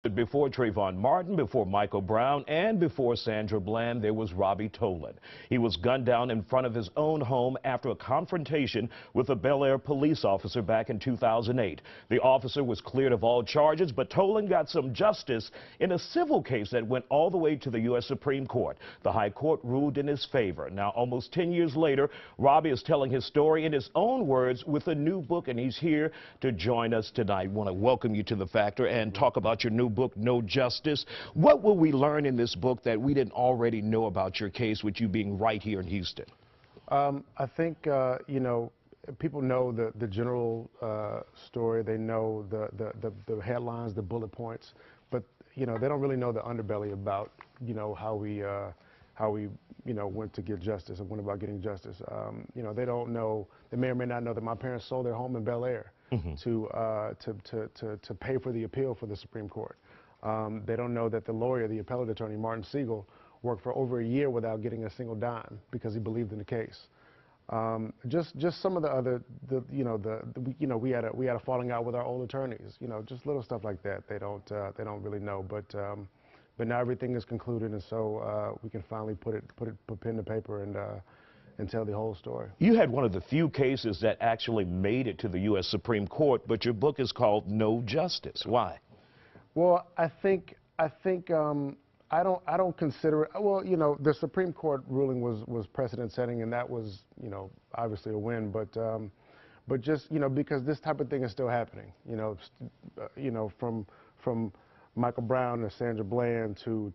Before Trayvon Martin, before Michael Brown, and before Sandra Bland, there was Robbie Tolan. He was gunned down in front of his own home after a confrontation with a Bellaire police officer back in 2008. The officer was cleared of all charges, but Tolan got some justice in a civil case that went all the way to the U.S. Supreme Court. The High Court ruled in his favor. Now, almost 10 years later, Robbie is telling his story in his own words with a new book, and he's here to join us tonight. I want to welcome you to The Factor and talk about your new book, No Justice. What will we learn in this book that we didn't already know about your case, with you being right here in Houston? I think, you know, people know the general story. They know the headlines, the bullet points, but, you know, they don't really know the underbelly about, you know, how we, you know, went to get justice and went about getting justice. You know, they don't know, they may or may not know that my parents sold their home in Bellaire to pay for the appeal for the Supreme Court. They don't know that the lawyer, the appellate attorney, Martin Siegel, worked for over a year without getting a single dime because he believed in the case. Just some of the other, we had a falling out with our old attorneys. You know, just little stuff like that. They don't really know. But now everything is concluded, and so we can finally put pen to paper and tell the whole story. You had one of the few cases that actually made it to the U.S. Supreme Court, but your book is called No Justice. Why? Well, I don't consider it. Well, you know, the Supreme Court ruling was precedent setting, and that was, you know, obviously a win. But just, you know, because this type of thing is still happening. You know, from Michael Brown to Sandra Bland to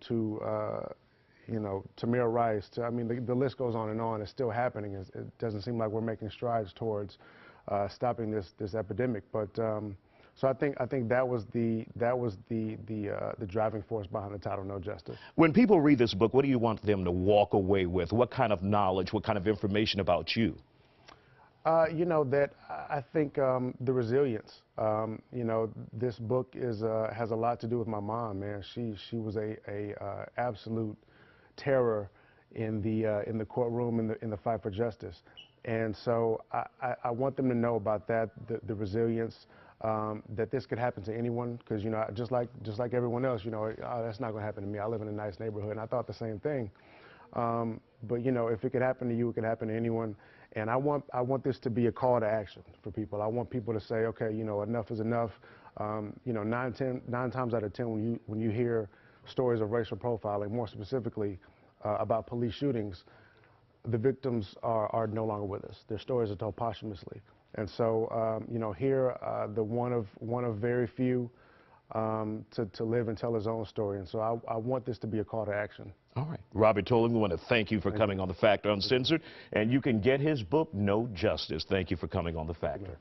you know, Tamir Rice, I mean, the list goes on and on. It's still happening. It doesn't seem like we're making strides towards stopping this epidemic. But so I think that was the driving force behind the title, No Justice. When people read this book, what do you want them to walk away with? What kind of knowledge, what kind of information about you? You know, that I think the resilience. You know, this book has a lot to do with my mom, man. She was a absolute terror in the courtroom, in the fight for justice. And so I want them to know about that, the resilience, that this could happen to anyone, because, you know, just like everyone else, you know, oh, that's not going to happen to me. I live in a nice neighborhood, and I thought the same thing. But, you know, if it could happen to you, it could happen to anyone. And I want this to be a call to action for people. I want people to say, okay, you know, enough is enough. You know, nine times out of 10, when you hear stories of racial profiling, more specifically about police shootings, the victims are no longer with us. Their stories are told posthumously. And so, you know, here, the one of very few to live and tell his own story. And so I want this to be a call to action. All right. Robbie Tolan, we want to thank you for coming on The Factor Uncensored. And you can get his book, No Justice. Thank you for coming on The Factor.